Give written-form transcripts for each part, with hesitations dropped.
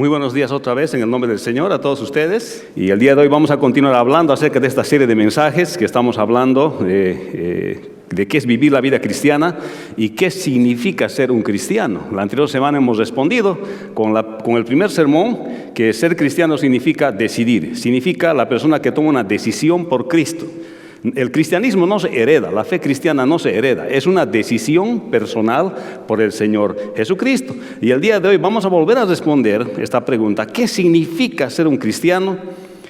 Muy buenos días otra vez en el nombre del Señor a todos ustedes. Y el día de hoy vamos a continuar hablando acerca de esta serie de mensajes que estamos hablando de qué es vivir la vida cristiana y qué significa ser un cristiano. La anterior semana hemos respondido con el primer sermón que ser cristiano significa decidir, significa la persona que toma una decisión por Cristo. El cristianismo no se hereda, la fe cristiana no se hereda, es una decisión personal por el Señor Jesucristo. Y el día de hoy vamos a volver a responder esta pregunta: ¿qué significa ser un cristiano?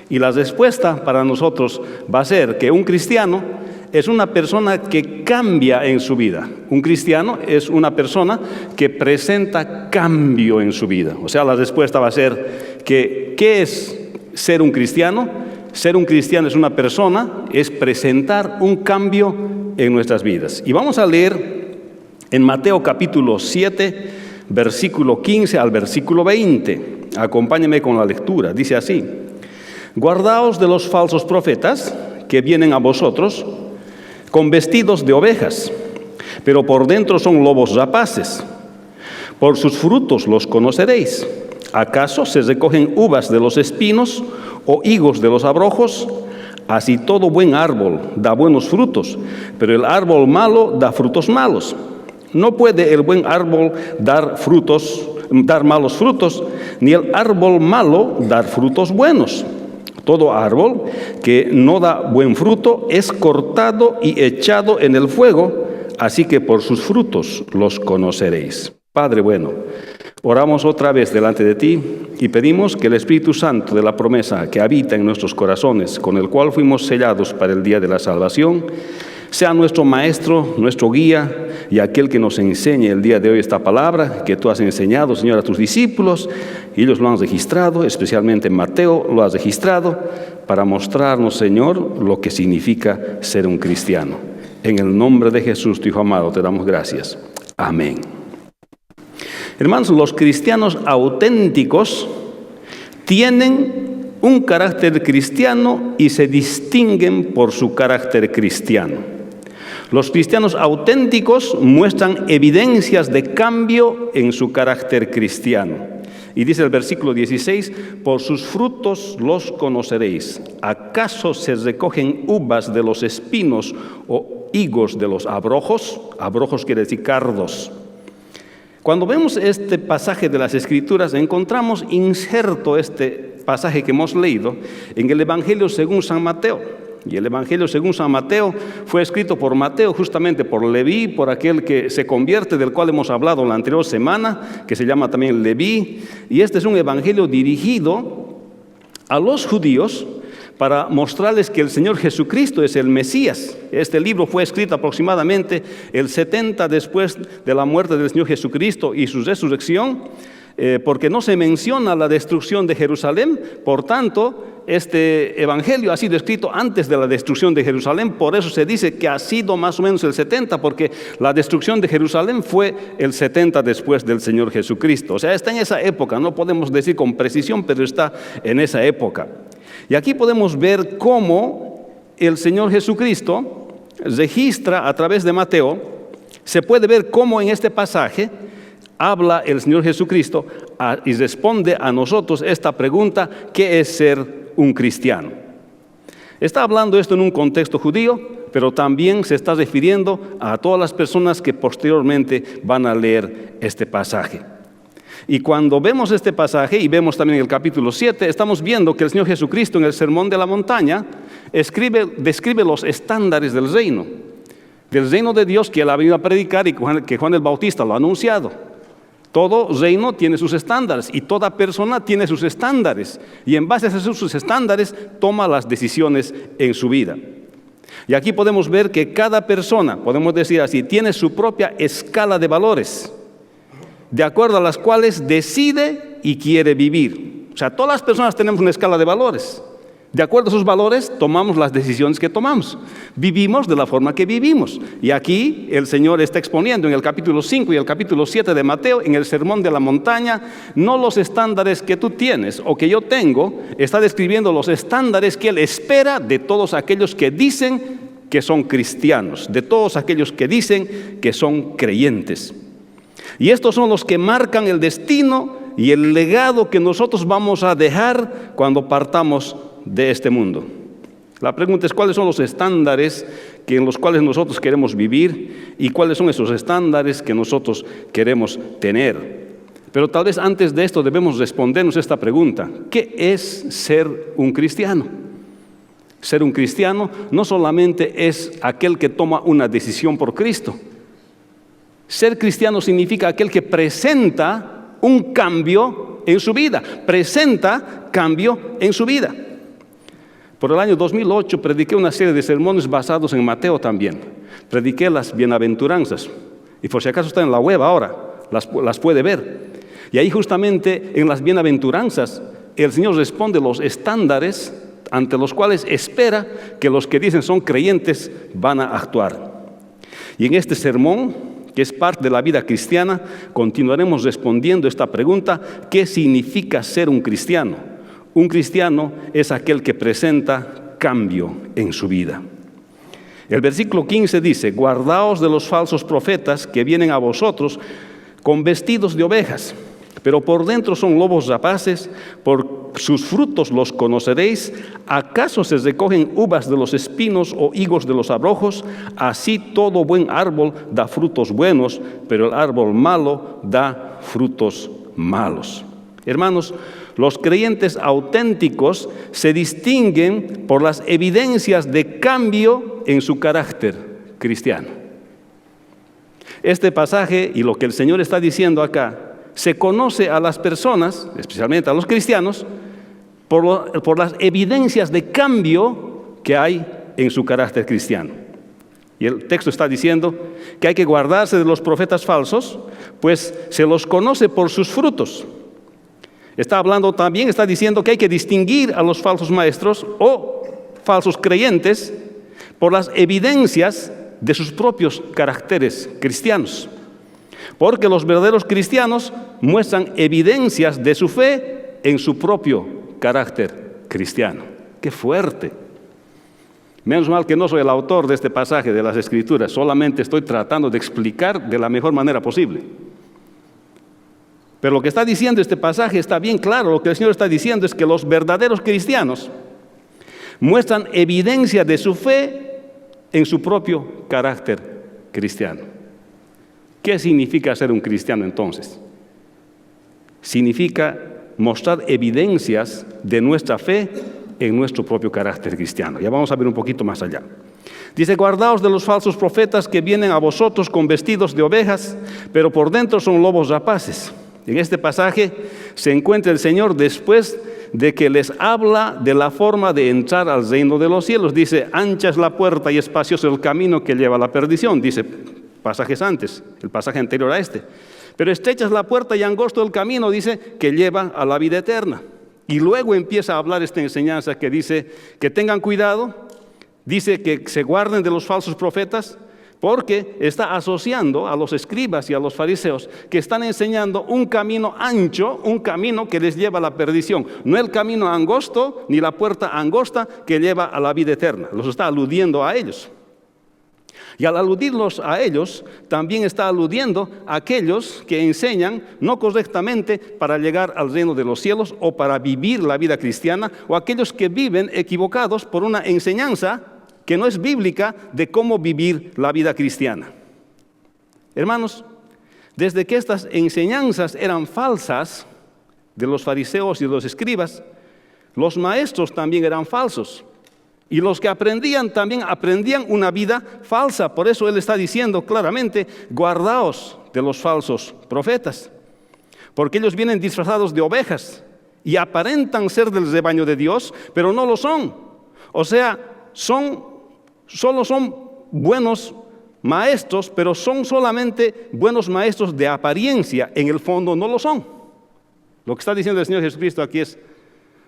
Y la respuesta para nosotros va a ser que un cristiano es una persona que cambia en su vida. Un cristiano es una persona que presenta cambio en su vida. O sea, la respuesta va a ser que ¿qué es ser un cristiano? Ser un cristiano es una persona, es presentar un cambio en nuestras vidas. Y vamos a leer en Mateo capítulo 7, versículo 15 al versículo 20. Acompáñenme con la lectura. Dice así: guardaos de los falsos profetas que vienen a vosotros con vestidos de ovejas, pero por dentro son lobos rapaces. Por sus frutos los conoceréis. ¿Acaso se recogen uvas de los espinos o higos de los abrojos? Así todo buen árbol da buenos frutos, pero el árbol malo da frutos malos. No puede el buen árbol dar malos frutos, ni el árbol malo dar frutos buenos. Todo árbol que no da buen fruto es cortado y echado en el fuego, así que por sus frutos los conoceréis. Padre bueno, oramos otra vez delante de ti y pedimos que el Espíritu Santo de la promesa que habita en nuestros corazones, con el cual fuimos sellados para el día de la salvación, sea nuestro maestro, nuestro guía y aquel que nos enseñe el día de hoy esta palabra que tú has enseñado, Señor, a tus discípulos. Y ellos lo han registrado, especialmente Mateo lo ha registrado, para mostrarnos, Señor, lo que significa ser un cristiano. En el nombre de Jesús, tu Hijo amado, te damos gracias. Amén. Hermanos, los cristianos auténticos tienen un carácter cristiano y se distinguen por su carácter cristiano. Los cristianos auténticos muestran evidencias de cambio en su carácter cristiano. Y dice el versículo 16, por sus frutos los conoceréis. ¿Acaso se recogen uvas de los espinos o higos de los abrojos? Abrojos quiere decir cardos. Cuando vemos este pasaje de las Escrituras, encontramos inserto este pasaje que hemos leído en el Evangelio según San Mateo. Y el Evangelio según San Mateo fue escrito por Mateo, justamente por Leví, por aquel que se convierte, del cual hemos hablado la anterior semana, que se llama también Leví. Y este es un evangelio dirigido a los judíos para mostrarles que el Señor Jesucristo es el Mesías. Este libro fue escrito aproximadamente el 70 después de la muerte del Señor Jesucristo y su resurrección, porque no se menciona la destrucción de Jerusalén. Por tanto, este evangelio ha sido escrito antes de la destrucción de Jerusalén. Por eso se dice que ha sido más o menos el 70, porque la destrucción de Jerusalén fue el 70 después del Señor Jesucristo. O sea, está en esa época, no podemos decir con precisión, pero está en esa época. Y aquí podemos ver cómo el Señor Jesucristo registra a través de Mateo. Se puede ver cómo en este pasaje habla el Señor Jesucristo y responde a nosotros esta pregunta: ¿qué es ser un cristiano? Está hablando esto en un contexto judío, pero también se está refiriendo a todas las personas que posteriormente van a leer este pasaje. Y cuando vemos este pasaje, y vemos también en el capítulo 7, estamos viendo que el Señor Jesucristo en el Sermón de la Montaña describe los estándares del reino de Dios que Él ha venido a predicar y que Juan el Bautista lo ha anunciado. Todo reino tiene sus estándares y toda persona tiene sus estándares. Y en base a sus estándares toma las decisiones en su vida. Y aquí podemos ver que cada persona, podemos decir así, tiene su propia escala de valores, de acuerdo a las cuales decide y quiere vivir. O sea, todas las personas tenemos una escala de valores. De acuerdo a sus valores, tomamos las decisiones que tomamos. Vivimos de la forma que vivimos. Y aquí el Señor está exponiendo en el capítulo 5 y el capítulo 7 de Mateo, en el Sermón de la Montaña, no los estándares que tú tienes o que yo tengo, está describiendo los estándares que Él espera de todos aquellos que dicen que son cristianos, de todos aquellos que dicen que son creyentes. Y estos son los que marcan el destino y el legado que nosotros vamos a dejar cuando partamos de este mundo. La pregunta es, ¿cuáles son los estándares en los cuales nosotros queremos vivir y cuáles son esos estándares que nosotros queremos tener? Pero tal vez antes de esto debemos respondernos esta pregunta: ¿qué es ser un cristiano? Ser un cristiano no solamente es aquel que toma una decisión por Cristo. Ser cristiano significa aquel que presenta un cambio en su vida, presenta cambio en su vida. Por el año 2008 prediqué una serie de sermones basados en Mateo también. Prediqué las bienaventuranzas. Y por si acaso está en la web ahora, las puede ver. Y ahí justamente en las bienaventuranzas el Señor responde los estándares ante los cuales espera que los que dicen son creyentes van a actuar. Y en este sermón, que es parte de la vida cristiana, continuaremos respondiendo esta pregunta: ¿qué significa ser un cristiano? Un cristiano es aquel que presenta cambio en su vida. El versículo 15 dice: guardaos de los falsos profetas que vienen a vosotros con vestidos de ovejas, pero por dentro son lobos rapaces. Por sus frutos los conoceréis. ¿Acaso se recogen uvas de los espinos o higos de los abrojos? Así todo buen árbol da frutos buenos, pero el árbol malo da frutos malos. Hermanos, los creyentes auténticos se distinguen por las evidencias de cambio en su carácter cristiano. Este pasaje y lo que el Señor está diciendo acá, se conoce a las personas, especialmente a los cristianos, por las evidencias de cambio que hay en su carácter cristiano. Y el texto está diciendo que hay que guardarse de los profetas falsos, pues se los conoce por sus frutos. Está diciendo que hay que distinguir a los falsos maestros o falsos creyentes por las evidencias de sus propios caracteres cristianos. Porque los verdaderos cristianos muestran evidencias de su fe en su propio carácter cristiano. ¡Qué fuerte! Menos mal que no soy el autor de este pasaje de las Escrituras, solamente estoy tratando de explicar de la mejor manera posible. Pero lo que está diciendo este pasaje está bien claro. Lo que el Señor está diciendo es que los verdaderos cristianos muestran evidencia de su fe en su propio carácter cristiano. ¿Qué significa ser un cristiano entonces? Significa mostrar evidencias de nuestra fe en nuestro propio carácter cristiano. Ya vamos a ver un poquito más allá. Dice: guardaos de los falsos profetas que vienen a vosotros con vestidos de ovejas, pero por dentro son lobos rapaces. En este pasaje se encuentra el Señor después de que les habla de la forma de entrar al reino de los cielos. Dice: ancha es la puerta y espacioso el camino que lleva a la perdición. Dice pasajes antes, el pasaje anterior a este. Pero estrecha es la puerta y angosto el camino, dice, que lleva a la vida eterna. Y luego empieza a hablar esta enseñanza que dice que tengan cuidado, dice que se guarden de los falsos profetas, porque está asociando a los escribas y a los fariseos que están enseñando un camino ancho, un camino que les lleva a la perdición. No el camino angosto, ni la puerta angosta que lleva a la vida eterna. Los está aludiendo a ellos. Y al aludirlos a ellos, también está aludiendo a aquellos que enseñan no correctamente para llegar al reino de los cielos o para vivir la vida cristiana, o aquellos que viven equivocados por una enseñanza que no es bíblica de cómo vivir la vida cristiana. Hermanos, desde que estas enseñanzas eran falsas de los fariseos y de los escribas, los maestros también eran falsos. Y los que aprendían también aprendían una vida falsa. Por eso Él está diciendo claramente: guardaos de los falsos profetas. Porque ellos vienen disfrazados de ovejas y aparentan ser del rebaño de Dios, pero no lo son. O sea, solo son buenos maestros, pero son solamente buenos maestros de apariencia. En el fondo no lo son. Lo que está diciendo el Señor Jesucristo aquí es: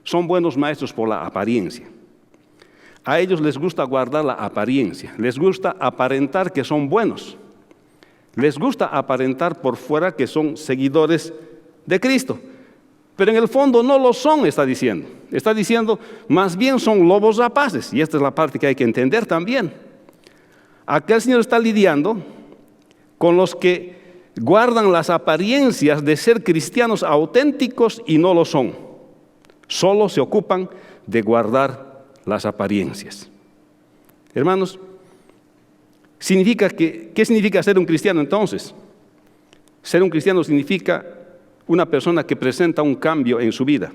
son buenos maestros por la apariencia. A ellos les gusta guardar la apariencia, les gusta aparentar que son buenos, les gusta aparentar por fuera que son seguidores de Cristo, pero en el fondo no lo son, está diciendo, más bien son lobos rapaces, y esta es la parte que hay que entender también. Acá el Señor está lidiando con los que guardan las apariencias de ser cristianos auténticos y no lo son. Solo se ocupan de guardar las apariencias. Hermanos, ¿qué significa ser un cristiano entonces? Ser un cristiano significa una persona que presenta un cambio en su vida.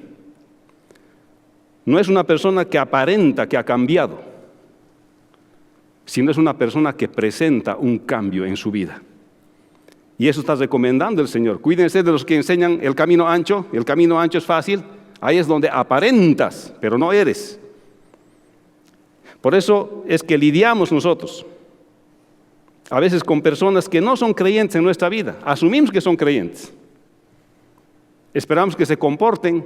No es una persona que aparenta que ha cambiado, sino es una persona que presenta un cambio en su vida. Y eso está recomendando el Señor. Cuídense de los que enseñan el camino ancho es fácil. Ahí es donde aparentas, pero no eres. Por eso es que lidiamos nosotros a veces con personas que no son creyentes en nuestra vida. Asumimos que son creyentes. Esperamos que se comporten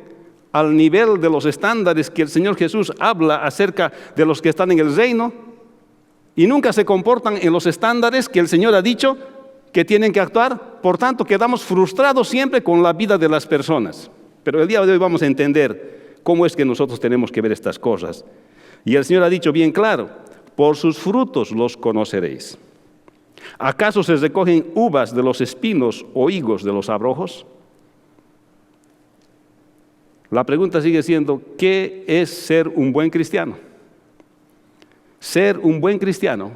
al nivel de los estándares que el Señor Jesús habla acerca de los que están en el reino, y nunca se comportan en los estándares que el Señor ha dicho que tienen que actuar. Por tanto, quedamos frustrados siempre con la vida de las personas. Pero el día de hoy vamos a entender cómo es que nosotros tenemos que ver estas cosas. Y el Señor ha dicho bien claro: por sus frutos los conoceréis. ¿Acaso se recogen uvas de los espinos o higos de los abrojos? La pregunta sigue siendo: ¿qué es ser un buen cristiano? Ser un buen cristiano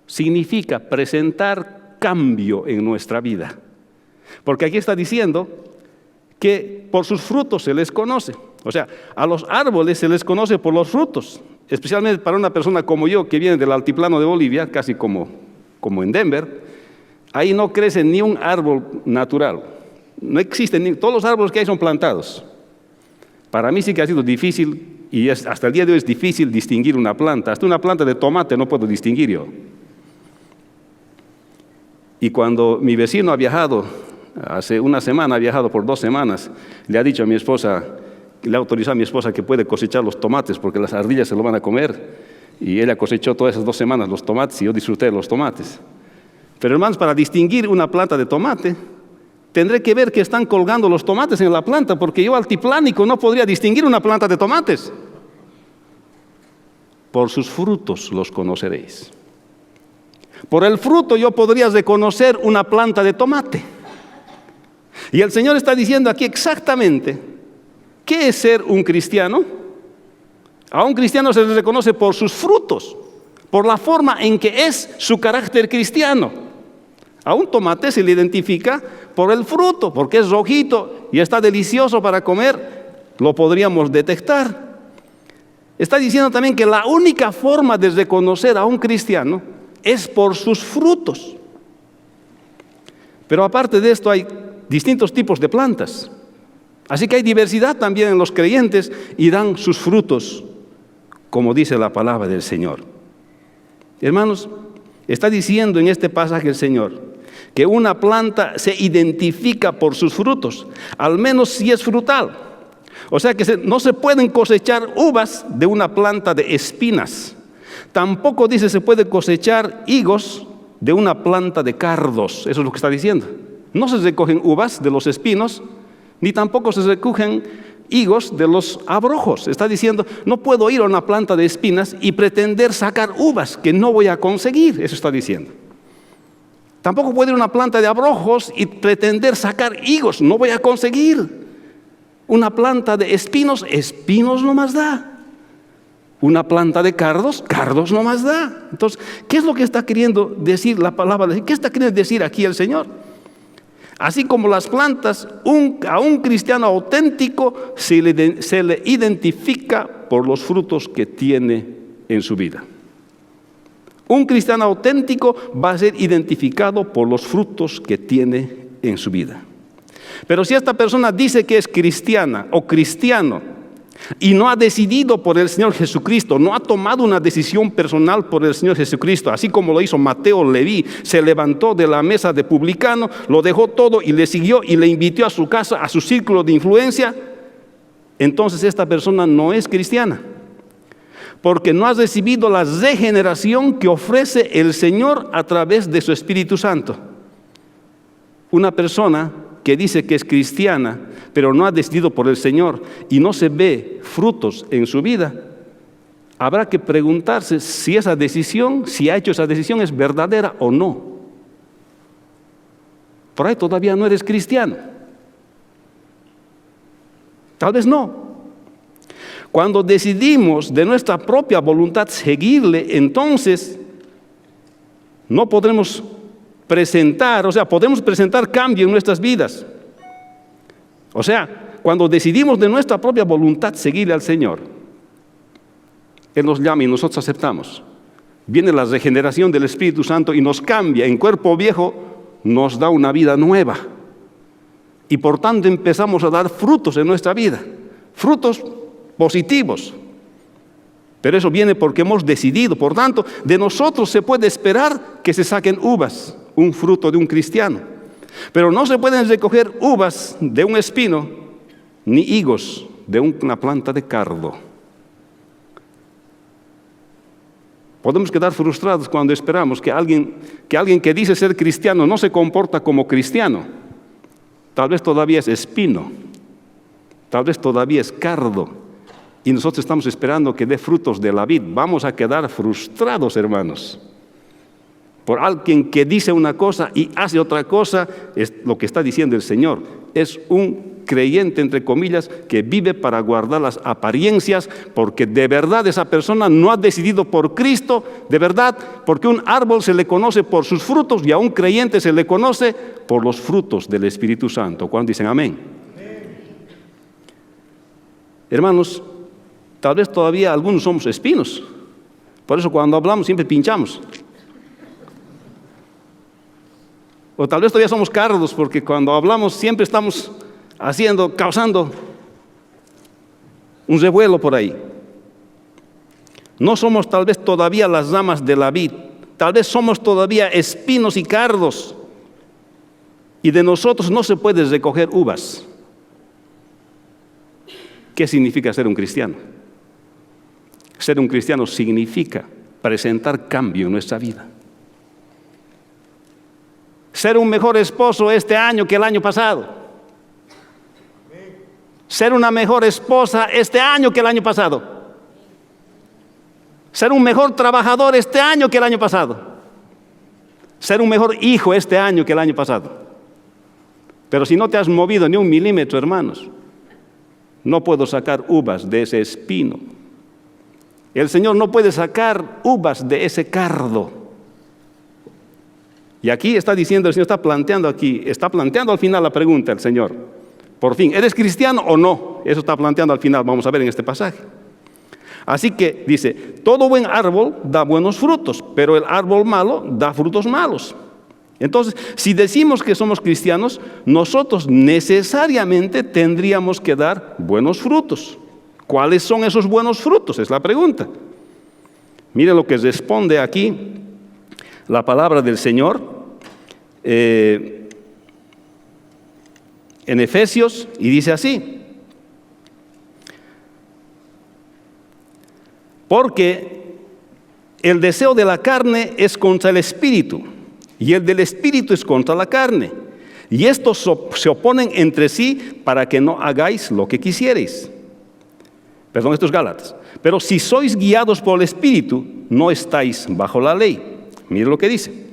significa presentar cambio en nuestra vida. Porque aquí está diciendo que por sus frutos se les conoce. O sea, a los árboles se les conoce por los frutos. Especialmente para una persona como yo, que viene del altiplano de Bolivia, casi como en Denver. Ahí no crece ni un árbol natural. No existen, todos los árboles que hay son plantados. Para mí sí que ha sido difícil, y hasta el día de hoy es difícil distinguir una planta. Hasta una planta de tomate no puedo distinguir yo. Y cuando mi vecino ha viajado, hace una semana, ha viajado por 2 semanas, le ha dicho a mi esposa, le ha autorizado a mi esposa que puede cosechar los tomates porque las ardillas se lo van a comer. Y ella cosechó todas esas 2 semanas los tomates y yo disfruté de los tomates. Pero hermanos, para distinguir una planta de tomate, tendré que ver que están colgando los tomates en la planta, porque yo altiplánico no podría distinguir una planta de tomates. Por sus frutos los conoceréis. Por el fruto yo podría reconocer una planta de tomate. Y el Señor está diciendo aquí exactamente qué es ser un cristiano. A un cristiano se le reconoce por sus frutos, por la forma en que es su carácter cristiano. A un tomate se le identifica por el fruto, porque es rojito y está delicioso para comer, lo podríamos detectar. Está diciendo también que la única forma de reconocer a un cristiano es por sus frutos. Pero aparte de esto hay distintos tipos de plantas. Así que hay diversidad también en los creyentes y dan sus frutos, como dice la palabra del Señor. Hermanos, está diciendo en este pasaje el Señor que una planta se identifica por sus frutos, al menos si es frutal. O sea que no se pueden cosechar uvas de una planta de espinas. Tampoco dice se puede cosechar higos de una planta de cardos. Eso es lo que está diciendo. No se recogen uvas de los espinos, ni tampoco se recogen higos de los abrojos. Está diciendo, no puedo ir a una planta de espinas y pretender sacar uvas que no voy a conseguir. Eso está diciendo. Tampoco puedo ir a una planta de abrojos y pretender sacar higos. No voy a conseguir. Una planta de espinos, espinos no más da. Una planta de cardos, cardos no más da. Entonces, ¿qué es lo que está queriendo decir la palabra? ¿Qué está queriendo decir aquí el Señor? Así como las plantas, a un cristiano auténtico se le identifica por los frutos que tiene en su vida. Un cristiano auténtico va a ser identificado por los frutos que tiene en su vida. Pero si esta persona dice que es cristiana o cristiano y no ha decidido por el Señor Jesucristo, no ha tomado una decisión personal por el Señor Jesucristo, así como lo hizo Mateo Leví, se levantó de la mesa de publicano, lo dejó todo y le siguió y le invitó a su casa, a su círculo de influencia, entonces esta persona no es cristiana, porque no ha recibido la regeneración que ofrece el Señor a través de su Espíritu Santo. Una persona que dice que es cristiana, pero no ha decidido por el Señor y no se ve frutos en su vida, habrá que preguntarse si esa decisión, si ha hecho esa decisión, es verdadera o no. por ahí todavía no eres cristiano. Tal vez no. Cuando decidimos de nuestra propia voluntad seguirle, entonces no podremos podemos presentar cambio en nuestras vidas. O sea, cuando decidimos de nuestra propia voluntad seguirle al Señor, Él nos llama y nosotros aceptamos. Viene la regeneración del Espíritu Santo y nos cambia. En cuerpo viejo nos da una vida nueva. Y por tanto empezamos a dar frutos en nuestra vida. Frutos positivos. Pero eso viene porque hemos decidido. Por tanto, de nosotros se puede esperar que se saquen uvas, un fruto de un cristiano. Pero no se pueden recoger uvas de un espino, ni higos de una planta de cardo. Podemos quedar frustrados cuando esperamos que alguien que dice ser cristiano no se comporta como cristiano. Tal vez todavía es espino, tal vez todavía es cardo. Y nosotros estamos esperando que dé frutos de la vid. Vamos a quedar frustrados, hermanos. Por alguien que dice una cosa y hace otra cosa, es lo que está diciendo el Señor. Es un creyente, entre comillas, que vive para guardar las apariencias, porque de verdad esa persona no ha decidido por Cristo, de verdad, porque un árbol se le conoce por sus frutos y a un creyente se le conoce por los frutos del Espíritu Santo. ¿Cuántos dicen amén? Hermanos, tal vez todavía algunos somos espinos. Por eso cuando hablamos siempre pinchamos. O tal vez todavía somos cardos, porque cuando hablamos siempre estamos causando un revuelo por ahí. No somos tal vez todavía las ramas de la vid. Tal vez somos todavía espinos y cardos. Y de nosotros no se puede recoger uvas. ¿Qué significa ser un cristiano? Ser un cristiano significa presentar cambio en nuestra vida. Ser un mejor esposo este año que el año pasado. Ser una mejor esposa este año que el año pasado. Ser un mejor trabajador este año que el año pasado. Ser un mejor hijo este año que el año pasado. Pero si no te has movido ni un milímetro, hermanos, no puedo sacar uvas de ese espino. El Señor no puede sacar uvas de ese cardo. Y aquí está diciendo, el Señor está planteando al final la pregunta, el Señor. Por fin, ¿eres cristiano o no? Eso está planteando al final, vamos a ver en este pasaje. Así que dice, todo buen árbol da buenos frutos, pero el árbol malo da frutos malos. Entonces, si decimos que somos cristianos, nosotros necesariamente tendríamos que dar buenos frutos. ¿Cuáles son esos buenos frutos? Es la pregunta. Mire lo que responde aquí la palabra del Señor en Efesios, y dice así: porque el deseo de la carne es contra el espíritu, y el del espíritu es contra la carne, y estos se oponen entre sí para que no hagáis lo que quisierais. Perdón, esto es Gálatas. Pero si sois guiados por el espíritu, no estáis bajo la ley. Mire lo que dice.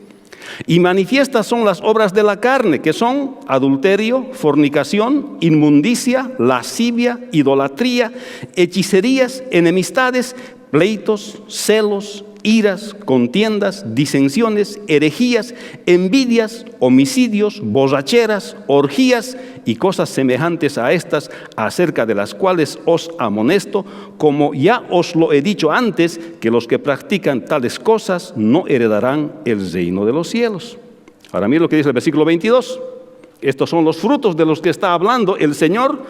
Y manifiestas son las obras de la carne, que son adulterio, fornicación, inmundicia, lascivia, idolatría, hechicerías, enemistades, pleitos, celos, iras, contiendas, disensiones, herejías, envidias, homicidios, borracheras, orgías y cosas semejantes a estas, acerca de las cuales os amonesto, como ya os lo he dicho antes, que los que practican tales cosas no heredarán el reino de los cielos. Ahora mira lo que dice el versículo 22. Estos son los frutos de los que está hablando el Señor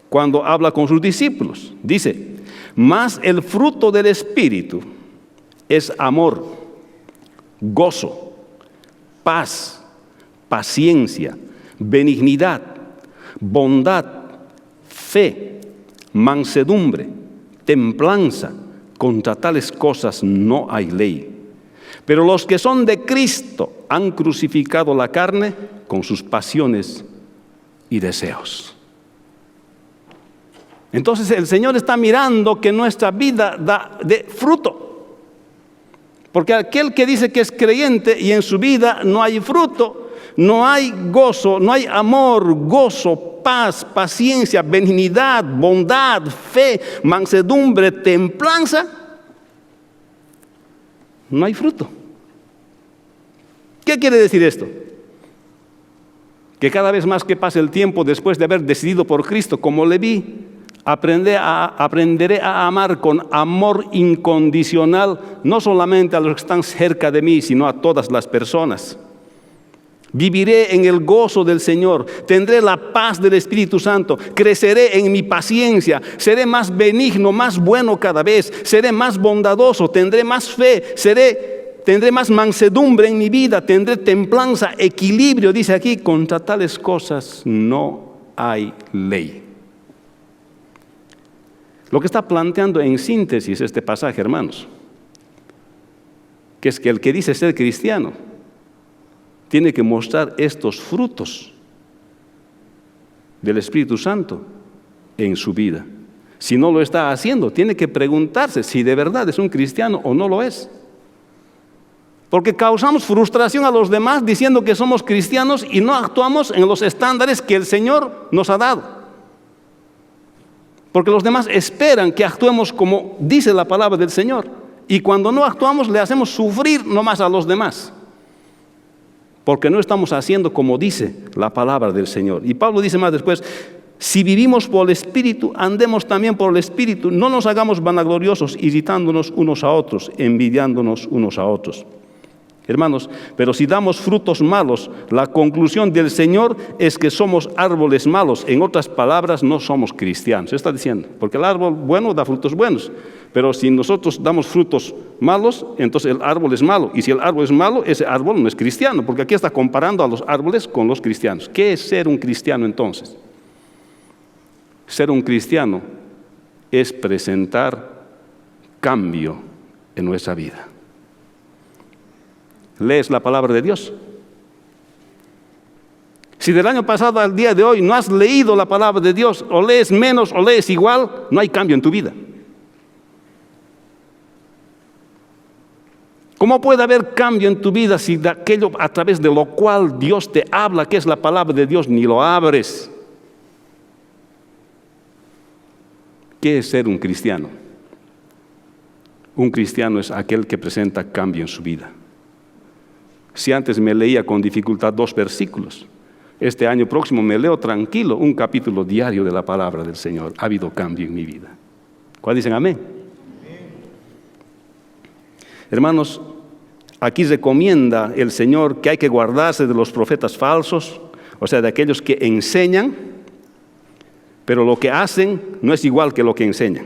cuando habla con sus discípulos. Dice: mas el fruto del Espíritu es amor, gozo, paz, paciencia, benignidad, bondad, fe, mansedumbre, templanza. Contra tales cosas no hay ley. Pero los que son de Cristo han crucificado la carne con sus pasiones y deseos. Entonces el Señor está mirando que nuestra vida da de fruto. Porque aquel que dice que es creyente y en su vida no hay fruto, no hay gozo, no hay amor, gozo, paz, paciencia, benignidad, bondad, fe, mansedumbre, templanza, no hay fruto. ¿Qué quiere decir esto? Que cada vez más que pase el tiempo después de haber decidido por Cristo, como Leví, aprenderé a amar con amor incondicional, no solamente a los que están cerca de mí, sino a todas las personas. Viviré en el gozo del Señor, tendré la paz del Espíritu Santo, creceré en mi paciencia, seré más benigno, más bueno cada vez, seré más bondadoso, tendré más fe, tendré más mansedumbre en mi vida, tendré templanza, equilibrio. Dice aquí, contra tales cosas no hay ley. Lo que está planteando en síntesis este pasaje, hermanos, que es que el que dice ser cristiano tiene que mostrar estos frutos del Espíritu Santo en su vida. Si no lo está haciendo, tiene que preguntarse si de verdad es un cristiano o no lo es. Porque causamos frustración a los demás diciendo que somos cristianos y no actuamos en los estándares que el Señor nos ha dado. Porque los demás esperan que actuemos como dice la palabra del Señor. Y cuando no actuamos, le hacemos sufrir nomás a los demás. Porque no estamos haciendo como dice la palabra del Señor. Y Pablo dice más después, si vivimos por el Espíritu, andemos también por el Espíritu. No nos hagamos vanagloriosos, irritándonos unos a otros, envidiándonos unos a otros. Hermanos, pero si damos frutos malos, la conclusión del Señor es que somos árboles malos. En otras palabras, no somos cristianos. Está diciendo, porque el árbol bueno da frutos buenos. Pero si nosotros damos frutos malos, entonces el árbol es malo. Y si el árbol es malo, ese árbol no es cristiano. Porque aquí está comparando a los árboles con los cristianos. ¿Qué es ser un cristiano entonces? Ser un cristiano es presentar cambio en nuestra vida. ¿Lees la palabra de Dios? Si del año pasado al día de hoy no has leído la palabra de Dios, o lees menos o lees igual, no hay cambio en tu vida. ¿Cómo puede haber cambio en tu vida si de aquello a través de lo cual Dios te habla, que es la palabra de Dios, ni lo abres? ¿Qué es ser un cristiano? Un cristiano es aquel que presenta cambio en su vida. Si antes me leía con dificultad 2 versículos, este año próximo me leo tranquilo un capítulo diario de la palabra del Señor. Ha habido cambio en mi vida. ¿Cuál dicen amén? Hermanos, aquí recomienda el Señor que hay que guardarse de los profetas falsos, o sea, de aquellos que enseñan, pero lo que hacen no es igual que lo que enseñan.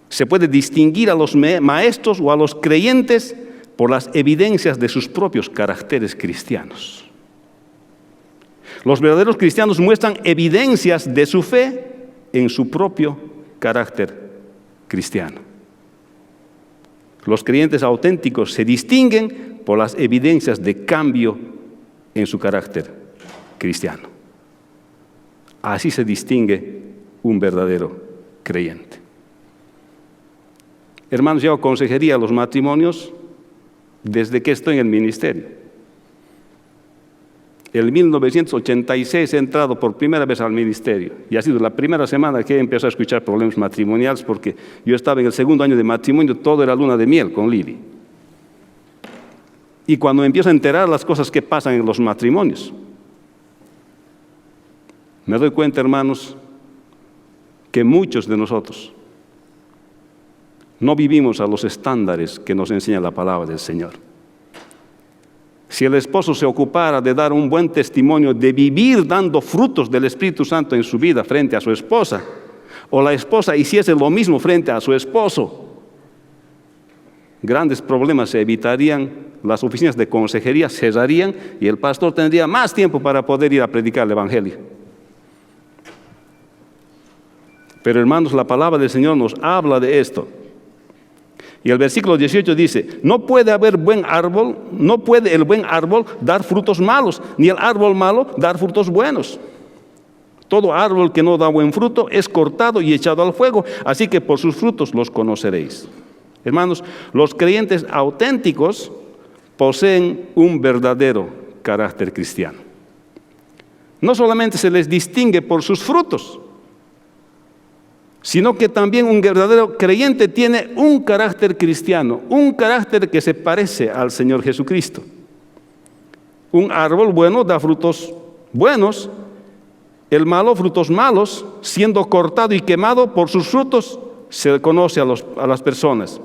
Se puede distinguir a los maestros o a los creyentes por las evidencias de sus propios caracteres cristianos. Los verdaderos cristianos muestran evidencias de su fe en su propio carácter cristiano. Los creyentes auténticos se distinguen por las evidencias de cambio en su carácter cristiano. Así se distingue un verdadero creyente. Hermanos, yo aconsejaría a los matrimonios desde que estoy en el ministerio. En 1986 he entrado por primera vez al ministerio y ha sido la primera semana que he empezado a escuchar problemas matrimoniales porque yo estaba en el segundo año de matrimonio, todo era luna de miel con Lili. Y cuando me empiezo a enterar las cosas que pasan en los matrimonios, me doy cuenta, hermanos, que muchos de nosotros no vivimos a los estándares que nos enseña la palabra del Señor. Si el esposo se ocupara de dar un buen testimonio, de vivir dando frutos del Espíritu Santo en su vida frente a su esposa, o la esposa hiciese lo mismo frente a su esposo, grandes problemas se evitarían, las oficinas de consejería cesarían y el pastor tendría más tiempo para poder ir a predicar el Evangelio. Pero hermanos, la palabra del Señor nos habla de esto. Y el versículo 18 dice, no puede el buen árbol dar frutos malos, ni el árbol malo dar frutos buenos. Todo árbol que no da buen fruto es cortado y echado al fuego, así que por sus frutos los conoceréis. Hermanos, los creyentes auténticos poseen un verdadero carácter cristiano. No solamente se les distingue por sus frutos, sino que también un verdadero creyente tiene un carácter cristiano, un carácter que se parece al Señor Jesucristo. Un árbol bueno da frutos buenos, el malo frutos malos, siendo cortado y quemado por sus frutos se conoce a las personas.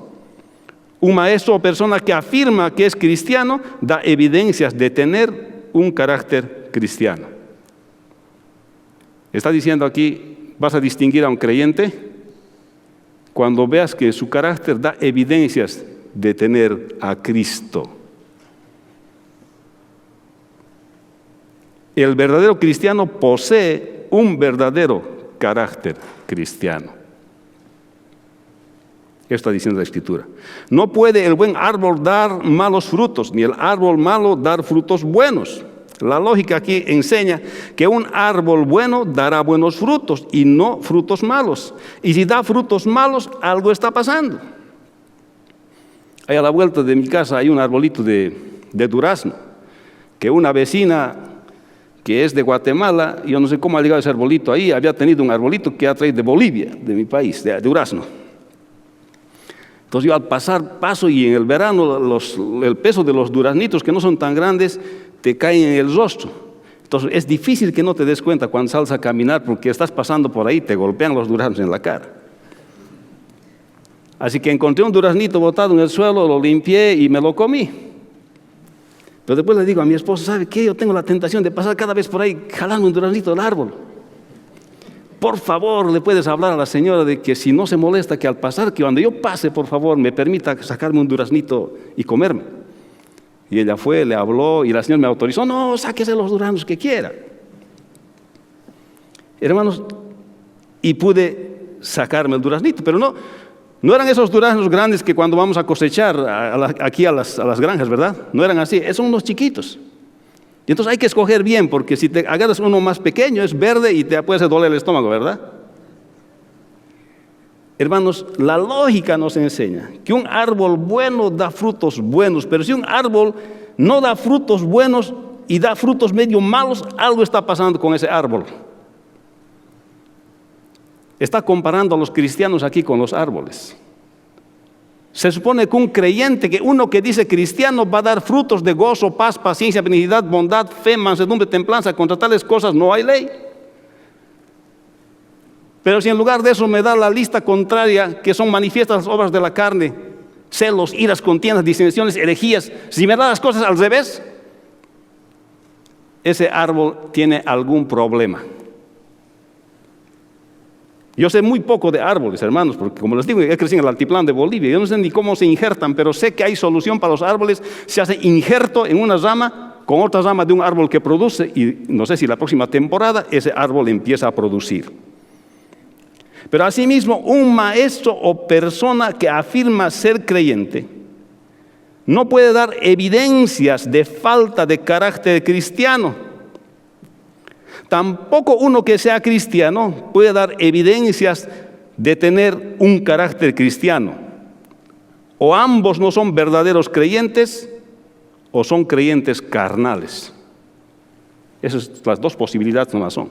Un maestro o persona que afirma que es cristiano da evidencias de tener un carácter cristiano. Está diciendo aquí, vas a distinguir a un creyente cuando veas que su carácter da evidencias de tener a Cristo. El verdadero cristiano posee un verdadero carácter cristiano. Esto está diciendo la Escritura. No puede el buen árbol dar malos frutos, ni el árbol malo dar frutos buenos. La lógica aquí enseña que un árbol bueno dará buenos frutos y no frutos malos. Y si da frutos malos, algo está pasando. Ahí a la vuelta de mi casa hay un arbolito de durazno, que una vecina que es de Guatemala, yo no sé cómo ha llegado ese arbolito ahí, había tenido un arbolito que ha traído de Bolivia, de mi país, de durazno. Entonces yo al paso y en el verano el peso de los duraznitos que no son tan grandes te caen en el rostro. Entonces es difícil que no te des cuenta cuando sales a caminar porque estás pasando por ahí, te golpean los duraznos en la cara. Así que encontré un duraznito botado en el suelo, lo limpié y me lo comí. Pero después le digo a mi esposa, ¿sabe qué? Yo tengo la tentación de pasar cada vez por ahí jalando un duraznito del árbol. Por favor, le puedes hablar a la señora de que si no se molesta que al pasar, que cuando yo pase, por favor, me permita sacarme un duraznito y comerme. Y ella fue, le habló y la señora me autorizó, no, sáquese los duraznos que quiera. Hermanos, y pude sacarme el duraznito, pero no eran esos duraznos grandes que cuando vamos a cosechar aquí a las granjas, ¿verdad? No eran así, son unos chiquitos. Y entonces hay que escoger bien, porque si te agarras uno más pequeño, es verde y te puede hacer doler el estómago, ¿verdad? Hermanos, la lógica nos enseña que un árbol bueno da frutos buenos, pero si un árbol no da frutos buenos y da frutos medio malos, algo está pasando con ese árbol. Está comparando a los cristianos aquí con los árboles. Se supone que un creyente, que uno que dice cristiano, va a dar frutos de gozo, paz, paciencia, benignidad, bondad, fe, mansedumbre, templanza. Contra tales cosas no hay ley. Pero si en lugar de eso me da la lista contraria, que son manifiestas las obras de la carne, celos, iras, contiendas, disensiones, herejías, si me da las cosas al revés, ese árbol tiene algún problema. Yo sé muy poco de árboles, hermanos, porque como les digo, he crecido en el altiplano de Bolivia. Yo no sé ni cómo se injertan, pero sé que hay solución para los árboles. Se hace injerto en una rama con otra rama de un árbol que produce, y no sé si la próxima temporada ese árbol empieza a producir. Pero asimismo, un maestro o persona que afirma ser creyente no puede dar evidencias de falta de carácter cristiano. Tampoco uno que sea cristiano puede dar evidencias de tener un carácter cristiano. O ambos no son verdaderos creyentes o son creyentes carnales. Esas son las dos posibilidades nomás son.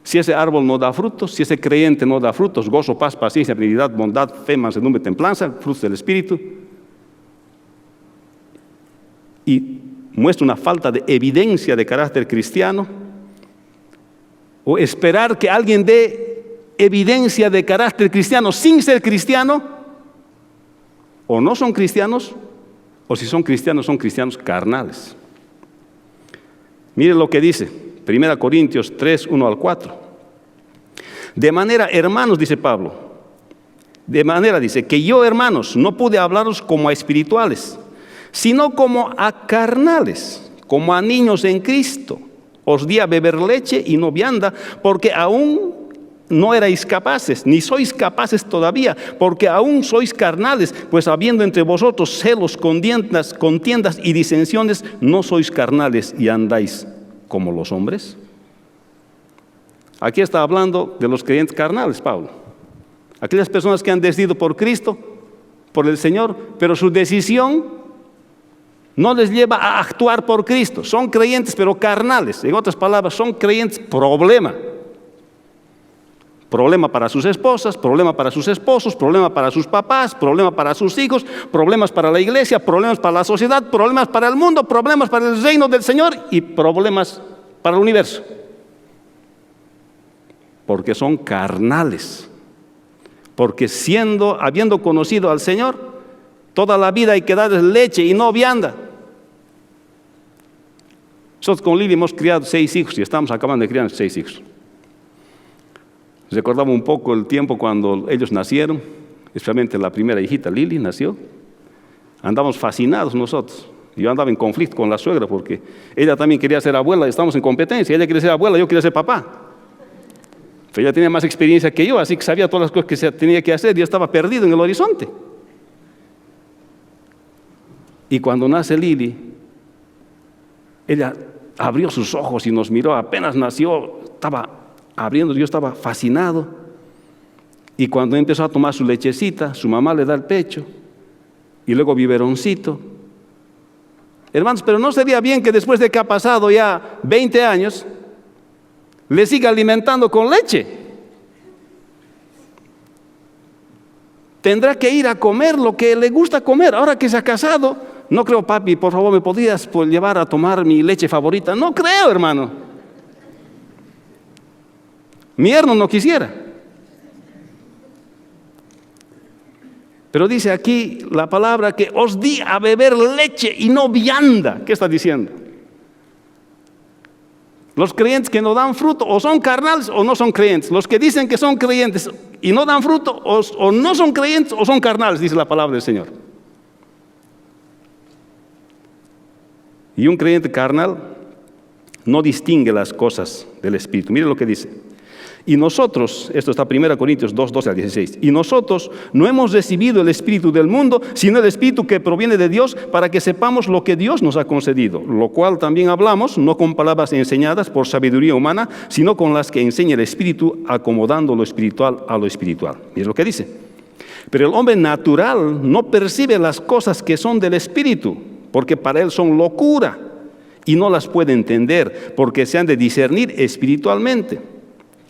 Si ese árbol no da frutos, si ese creyente no da frutos, gozo, paz, paciencia, benignidad, bondad, fe, mansedumbre, templanza, frutos del Espíritu, y muestra una falta de evidencia de carácter cristiano, o esperar que alguien dé evidencia de carácter cristiano sin ser cristiano, o no son cristianos, o si son cristianos carnales. Mire lo que dice 1 Corintios 3, 1 al 4. De manera, hermanos, dice Pablo, dice, que yo, hermanos, no pude hablaros como a espirituales, sino como a carnales, como a niños en Cristo. Os di a beber leche y no vianda, porque aún no erais capaces, ni sois capaces todavía, porque aún sois carnales, pues habiendo entre vosotros celos, contiendas y disensiones, no sois carnales y andáis como los hombres. Aquí está hablando de los creyentes carnales, Pablo. Aquellas personas que han decidido por Cristo, por el Señor, pero su decisión no les lleva a actuar por Cristo. Son creyentes pero carnales. En otras palabras, son creyentes problema. Problema para sus esposas, problema para sus esposos, problema para sus papás, problema para sus hijos, problemas para la iglesia, problemas para la sociedad, problemas para el mundo, problemas para el reino del Señor y problemas para el universo. Porque son carnales. Porque habiendo conocido al Señor, toda la vida hay que darles leche y no vianda. Nosotros con Lili hemos criado 6 hijos y estamos acabando de criar 6 hijos. Recordaba un poco el tiempo cuando ellos nacieron, especialmente la primera hijita Lili nació. Andamos fascinados nosotros. Yo andaba en conflicto con la suegra porque ella también quería ser abuela y estamos en competencia. Ella quería ser abuela, yo quería ser papá. Pero ella tenía más experiencia que yo, así que sabía todas las cosas que se tenía que hacer. Yo estaba perdido en el horizonte. Y cuando nace Lili, ella abrió sus ojos y nos miró. Apenas nació, estaba abriendo, yo estaba fascinado. Y cuando empezó a tomar su lechecita, su mamá le da el pecho y luego biberoncito. Hermanos, pero ¿no sería bien que después de que ha pasado ya 20 años le siga alimentando con leche? Tendrá que ir a comer lo que le gusta comer. Ahora que se ha casado, no creo, papi, por favor, ¿me podrías llevar a tomar mi leche favorita? No creo, hermano. Mi yerno no quisiera. Pero dice aquí la palabra que os di a beber leche y no vianda. ¿Qué está diciendo? Los creyentes que no dan fruto o son carnales o no son creyentes. Los que dicen que son creyentes y no dan fruto o no son creyentes o son carnales, dice la palabra del Señor. Y un creyente carnal no distingue las cosas del Espíritu. Mire lo que dice. Y nosotros, esto está 1 Corintios 2, 12 al 16, y nosotros no hemos recibido el Espíritu del mundo, sino el Espíritu que proviene de Dios, para que sepamos lo que Dios nos ha concedido, lo cual también hablamos, no con palabras enseñadas por sabiduría humana, sino con las que enseña el Espíritu, acomodando lo espiritual a lo espiritual. Mira lo que dice. Pero el hombre natural no percibe las cosas que son del Espíritu, porque para él son locura, y no las puede entender, porque se han de discernir espiritualmente.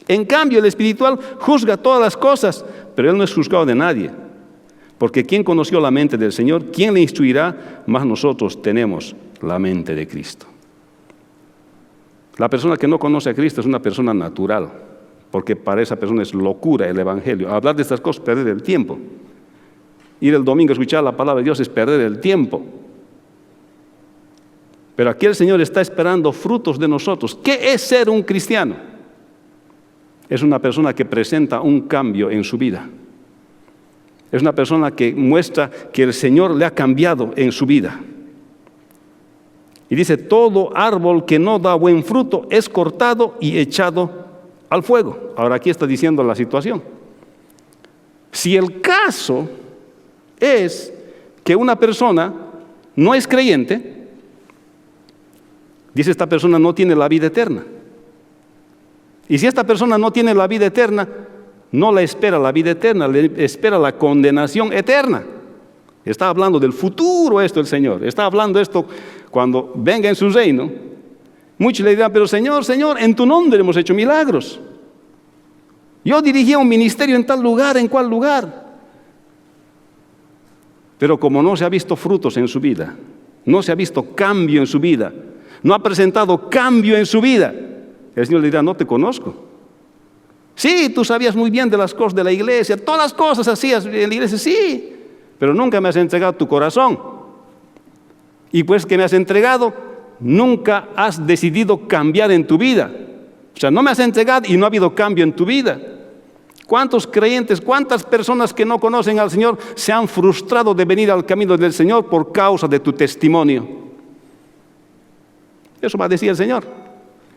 En cambio, el espiritual juzga todas las cosas, pero él no es juzgado de nadie. Porque ¿quién conoció la mente del Señor? ¿Quién le instruirá? Mas nosotros tenemos la mente de Cristo. La persona que no conoce a Cristo es una persona natural, porque para esa persona es locura el Evangelio. Hablar de estas cosas es perder el tiempo. Ir el domingo a escuchar la palabra de Dios es perder el tiempo. Pero aquí el Señor está esperando frutos de nosotros. ¿Qué es ser un cristiano? Es una persona que presenta un cambio en su vida. Es una persona que muestra que el Señor le ha cambiado en su vida. Y dice, todo árbol que no da buen fruto es cortado y echado al fuego. Ahora aquí está diciendo la situación. Si el caso es que una persona no es creyente, dice esta persona no tiene la vida eterna. Y si esta persona no tiene la vida eterna, no la espera la vida eterna, le espera la condenación eterna. Está hablando del futuro esto el Señor. Está hablando esto cuando venga en su reino. Muchos le dirán, pero Señor, en tu nombre hemos hecho milagros. Yo dirigía un ministerio en tal lugar, ¿en cuál lugar? Pero como no se ha visto frutos en su vida, no se ha visto cambio en su vida, no ha presentado cambio en su vida, el Señor le dirá, no te conozco. Sí, tú sabías muy bien de las cosas de la iglesia, todas las cosas hacías en la iglesia, sí, pero nunca me has entregado tu corazón. Y pues que me has entregado, nunca has decidido cambiar en tu vida. O sea, no me has entregado y no ha habido cambio en tu vida. ¿Cuántos creyentes, cuántas personas que no conocen al Señor se han frustrado de venir al camino del Señor por causa de tu testimonio? Eso va a decir el Señor.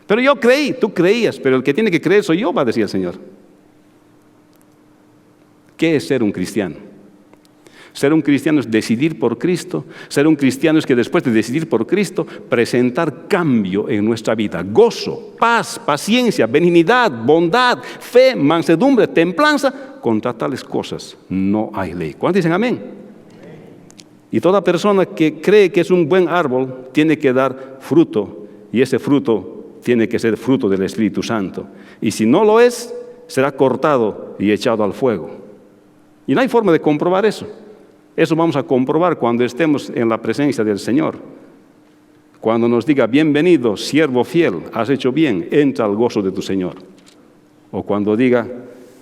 Pero yo creí, tú creías, pero el que tiene que creer soy yo, va a decir el Señor. ¿Qué es ser un cristiano? Ser un cristiano es decidir por Cristo. Ser un cristiano es que después de decidir por Cristo, presentar cambio en nuestra vida. Gozo, paz, paciencia, benignidad, bondad, fe, mansedumbre, templanza. Contra tales cosas no hay ley. ¿Cuántos dicen amén? Y toda persona que cree que es un buen árbol tiene que dar fruto, y ese fruto tiene que ser fruto del Espíritu Santo. Y si no lo es, será cortado y echado al fuego. Y no hay forma de comprobar eso. Eso vamos a comprobar cuando estemos en la presencia del Señor. Cuando nos diga, bienvenido, siervo fiel, has hecho bien, entra al gozo de tu Señor. O cuando diga,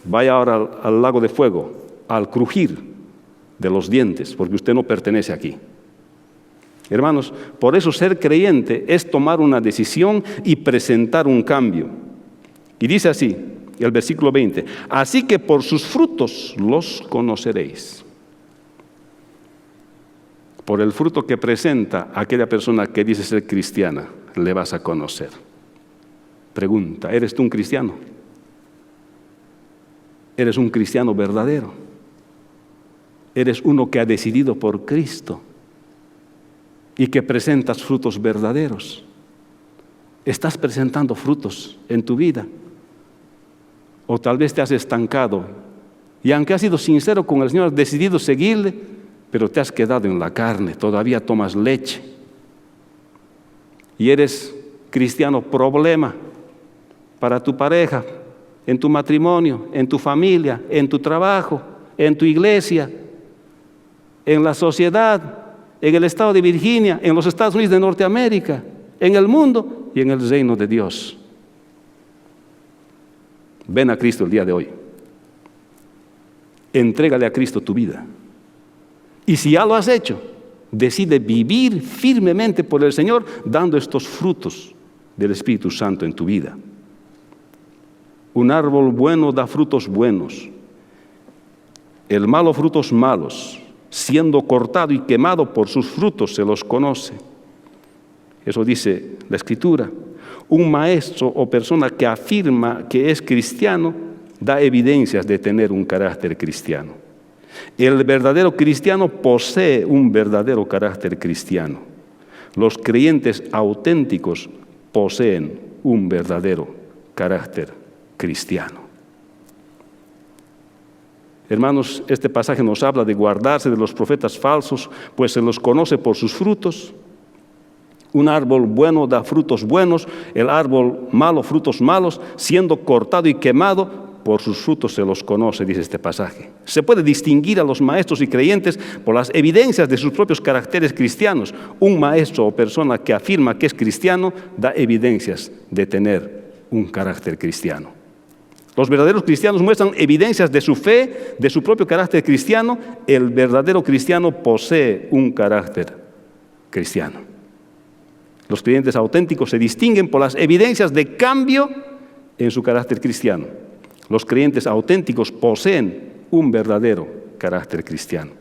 vaya ahora al lago de fuego, al crujir de los dientes, porque usted no pertenece aquí. Hermanos, por eso ser creyente es tomar una decisión y presentar un cambio. Y dice así, el versículo 20, así que por sus frutos los conoceréis. Por el fruto que presenta aquella persona que dice ser cristiana, le vas a conocer. Pregunta, ¿eres tú un cristiano? ¿Eres un cristiano verdadero? ¿Eres uno que ha decidido por Cristo y que presentas frutos verdaderos? ¿Estás presentando frutos en tu vida? O tal vez te has estancado y aunque has sido sincero con el Señor, has decidido seguirle, pero te has quedado en la carne, todavía tomas leche. Y eres cristiano problema para tu pareja, en tu matrimonio, en tu familia, en tu trabajo, en tu iglesia, en la sociedad, en el estado de Virginia, en los Estados Unidos de Norteamérica, en el mundo y en el reino de Dios. Ven a Cristo el día de hoy. Entrégale a Cristo tu vida. Y si ya lo has hecho, decide vivir firmemente por el Señor, dando estos frutos del Espíritu Santo en tu vida. Un árbol bueno da frutos buenos. El malo frutos malos. Siendo cortado y quemado por sus frutos se los conoce. Eso dice la Escritura. Un maestro o persona que afirma que es cristiano da evidencias de tener un carácter cristiano. El verdadero cristiano posee un verdadero carácter cristiano. Los creyentes auténticos poseen un verdadero carácter cristiano. Hermanos, este pasaje nos habla de guardarse de los profetas falsos, pues se los conoce por sus frutos. Un árbol bueno da frutos buenos, el árbol malo frutos malos, siendo cortado y quemado, por sus frutos se los conoce, dice este pasaje. Se puede distinguir a los maestros y creyentes por las evidencias de sus propios caracteres cristianos. Un maestro o persona que afirma que es cristiano da evidencias de tener un carácter cristiano. Los verdaderos cristianos muestran evidencias de su fe, de su propio carácter cristiano. El verdadero cristiano posee un carácter cristiano. Los creyentes auténticos se distinguen por las evidencias de cambio en su carácter cristiano. Los creyentes auténticos poseen un verdadero carácter cristiano.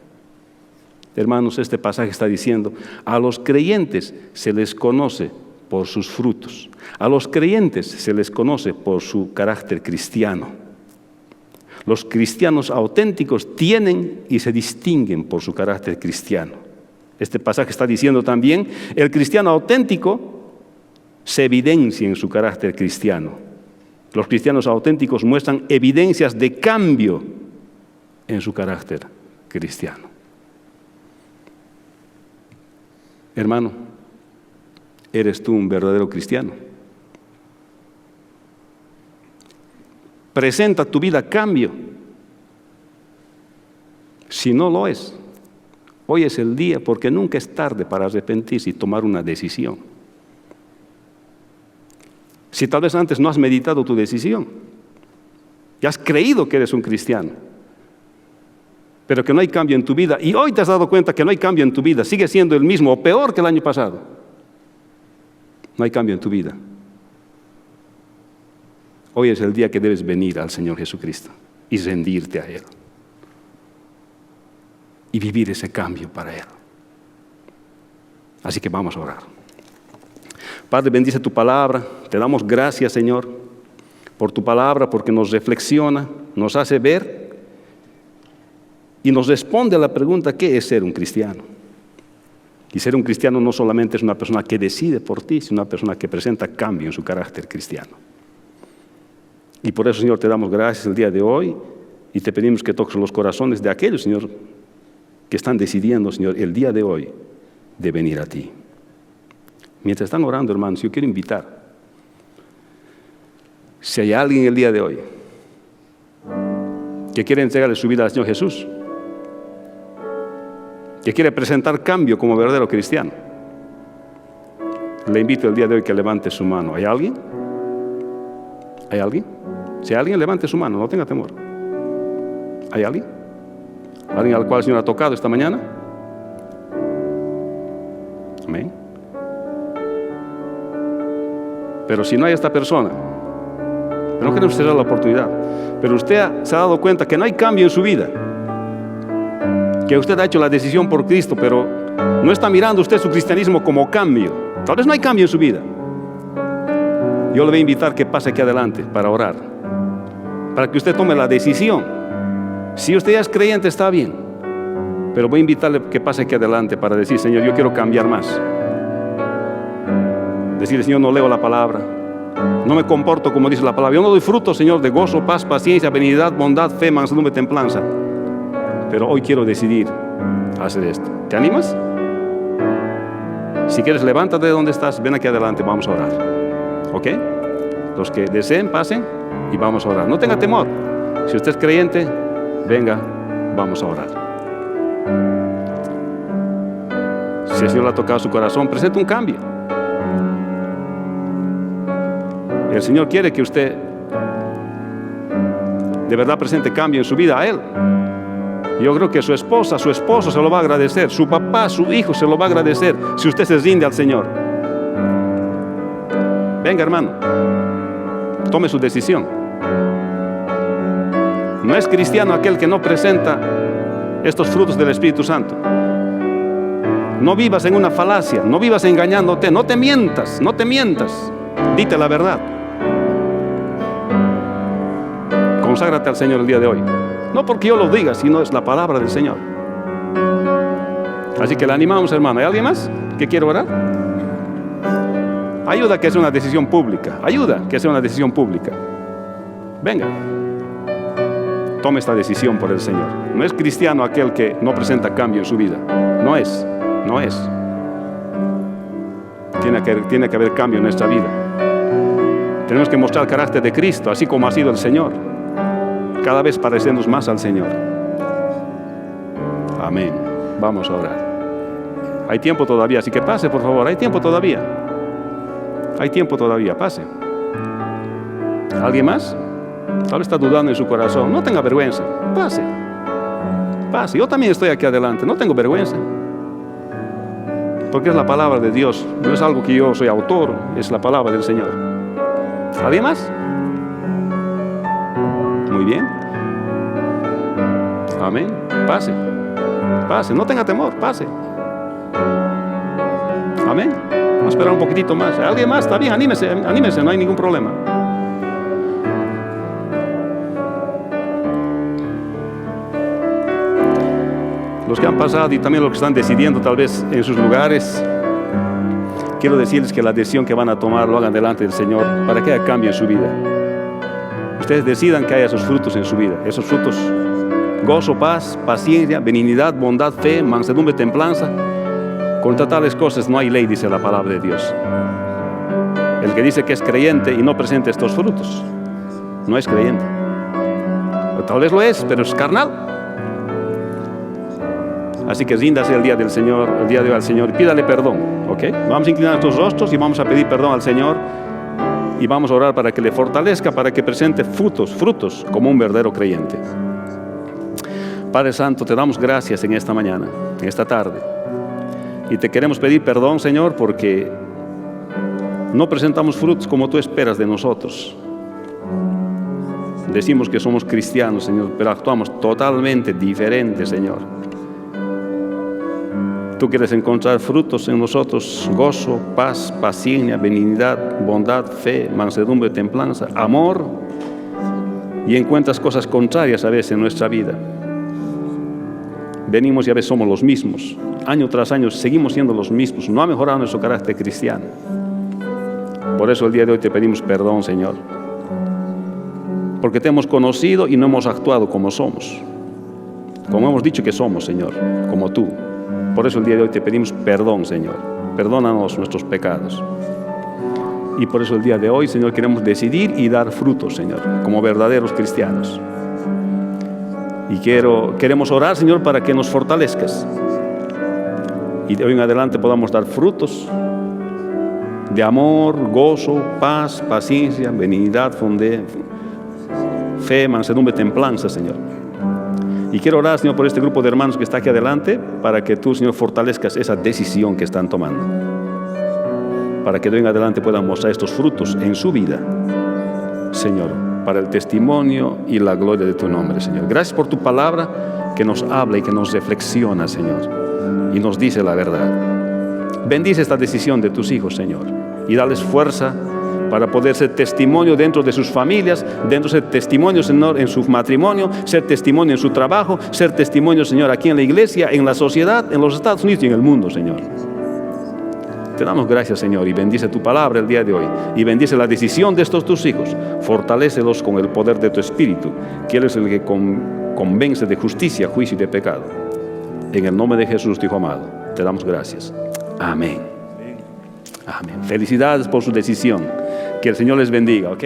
Hermanos, este pasaje está diciendo, a los creyentes se les conoce por sus frutos. A los creyentes se les conoce por su carácter cristiano. Los cristianos auténticos tienen y se distinguen por su carácter cristiano. Este pasaje está diciendo también, el cristiano auténtico se evidencia en su carácter cristiano. Los cristianos auténticos muestran evidencias de cambio en su carácter cristiano. Hermano, ¿eres tú un verdadero cristiano? Presenta tu vida a cambio. Si no lo es, hoy es el día, porque nunca es tarde para arrepentirse y tomar una decisión. Si tal vez antes no has meditado tu decisión, y has creído que eres un cristiano, pero que no hay cambio en tu vida, y hoy te has dado cuenta que no hay cambio en tu vida, sigue siendo el mismo o peor que el año pasado, no hay cambio en tu vida. Hoy es el día que debes venir al Señor Jesucristo y rendirte a Él y vivir ese cambio para Él. Así que vamos a orar. Padre, bendice tu palabra. Te damos gracias, Señor, por tu palabra, porque nos reflexiona, nos hace ver y nos responde a la pregunta, ¿qué es ser un cristiano? Y ser un cristiano no solamente es una persona que decide por ti, sino una persona que presenta cambio en su carácter cristiano. Y por eso, Señor, te damos gracias el día de hoy y te pedimos que toques los corazones de aquellos, Señor, que están decidiendo, Señor, el día de hoy, de venir a ti. Mientras están orando, hermanos, yo quiero invitar, si hay alguien el día de hoy que quiere entregarle su vida al Señor Jesús, que quiere presentar cambio como verdadero cristiano, le invito el día de hoy que levante su mano. ¿Hay alguien? ¿Hay alguien? Si hay alguien, levante su mano, no tenga temor. ¿Hay alguien? ¿Alguien al cual el Señor ha tocado esta mañana? Amén. Pero si no hay esta persona, pero no queremos cerrar la oportunidad, pero usted se ha dado cuenta que no hay cambio en su vida, que usted ha hecho la decisión por Cristo, pero no está mirando usted su cristianismo como cambio. Tal vez no hay cambio en su vida. Yo le voy a invitar que pase aquí adelante para orar, para que usted tome la decisión. Si usted ya es creyente, está bien, pero voy a invitarle que pase aquí adelante para decir: Señor, yo quiero cambiar más. Decirle: Señor, no leo la palabra, no me comporto como dice la palabra, yo no doy fruto, Señor, de gozo, paz, paciencia, benignidad, bondad, fe, mansedumbre, templanza, pero hoy quiero decidir hacer esto. ¿Te animas? Si quieres, levántate de donde estás, ven aquí adelante, vamos a orar. ¿Ok? Los que deseen, pasen y vamos a orar. No tenga temor. Si usted es creyente, venga, vamos a orar. Si el Señor le ha tocado su corazón, presente un cambio. El Señor quiere que usted de verdad presente cambio en su vida a Él. Yo creo que su esposa, su esposo se lo va a agradecer, su papá, su hijo se lo va a agradecer si usted se rinde al Señor. Venga, hermano, tome su decisión. No es cristiano aquel que no presenta estos frutos del Espíritu Santo. No vivas en una falacia, no vivas engañándote, no te mientas, no te mientas. Dite la verdad. Conságrate al Señor el día de hoy. No porque yo lo diga, sino es la palabra del Señor. Así que le animamos, hermano. ¿Hay alguien más que quiere orar? Ayuda a que sea una decisión pública. Ayuda a que sea una decisión pública. Venga. Tome esta decisión por el Señor. No es cristiano aquel que no presenta cambio en su vida. No es. No es. Tiene que haber cambio en nuestra vida. Tenemos que mostrar el carácter de Cristo, así como ha sido el Señor. Cada vez parecernos más al Señor. Amén. Vamos a orar. Hay tiempo todavía, así que pase, por favor. Hay tiempo todavía. Hay tiempo todavía, pase. ¿Alguien más? Tal vez está dudando en su corazón. No tenga vergüenza. Pase. Pase. Yo también estoy aquí adelante. No tengo vergüenza. Porque es la palabra de Dios. No es algo que yo soy autor. Es la palabra del Señor. ¿Alguien más? Muy bien. Amén. Pase. Pase. No tenga temor. Pase. Amén. Vamos a esperar un poquitito más. ¿Alguien más? Está bien. Anímese. Anímese. No hay ningún problema. Los que han pasado y también los que están decidiendo tal vez en sus lugares, quiero decirles que la decisión que van a tomar lo hagan delante del Señor para que haya cambio en su vida. Ustedes decidan que haya esos frutos en su vida. Esos frutos: gozo, paz, paciencia, benignidad, bondad, fe, mansedumbre, templanza. Contra tales cosas no hay ley, dice la palabra de Dios. El que dice que es creyente y no presenta estos frutos, no es creyente. O tal vez lo es, pero es carnal. Así que ríndase el día del Señor, el día de hoy al Señor, y pídale perdón, ¿ok? Vamos a inclinar nuestros rostros y vamos a pedir perdón al Señor y vamos a orar para que le fortalezca, para que presente frutos como un verdadero creyente. Padre Santo, te damos gracias en esta mañana, en esta tarde, y te queremos pedir perdón, Señor, porque no presentamos frutos como tú esperas de nosotros. Decimos que somos cristianos, Señor, pero actuamos totalmente diferente, Señor. Tú quieres encontrar frutos en nosotros: gozo, paz, paciencia, benignidad, bondad, fe, mansedumbre, templanza, amor, y encuentras cosas contrarias a veces en nuestra vida. Venimos y a veces somos los mismos. Año tras año seguimos siendo los mismos. No ha mejorado nuestro carácter cristiano. Por eso el día de hoy te pedimos perdón, Señor, porque te hemos conocido y no hemos actuado como somos. como hemos dicho que somos, Señor, como tú. Por eso el día de hoy te pedimos perdón, Señor. Perdónanos nuestros pecados. Y por eso el día de hoy, Señor, queremos decidir y dar frutos, Señor, como verdaderos cristianos. Y queremos orar, Señor, para que nos fortalezcas. Y de hoy en adelante podamos dar frutos de amor, gozo, paz, paciencia, benignidad, fe, mansedumbre, templanza, Señor. Y quiero orar, Señor, por este grupo de hermanos que está aquí adelante, para que tú, Señor, fortalezcas esa decisión que están tomando. Para que de hoy en adelante puedan mostrar estos frutos en su vida, Señor, para el testimonio y la gloria de tu nombre, Señor. Gracias por tu palabra que nos habla y que nos reflexiona, Señor, y nos dice la verdad. Bendice esta decisión de tus hijos, Señor, y dales fuerza para poder ser testimonio dentro de sus familias, dentro de ser testimonio, Señor, en su matrimonio, ser testimonio en su trabajo, ser testimonio, Señor, aquí en la iglesia, en la sociedad, en los Estados Unidos y en el mundo, Señor. Te damos gracias, Señor, y bendice tu palabra el día de hoy, y bendice la decisión de estos tus hijos. Fortalécelos con el poder de tu Espíritu, que Él es el que convence de justicia, juicio y de pecado. En el nombre de Jesús, tu Hijo amado, te damos gracias. Amén. Amén. Felicidades por su decisión. Que el Señor les bendiga, ¿ok?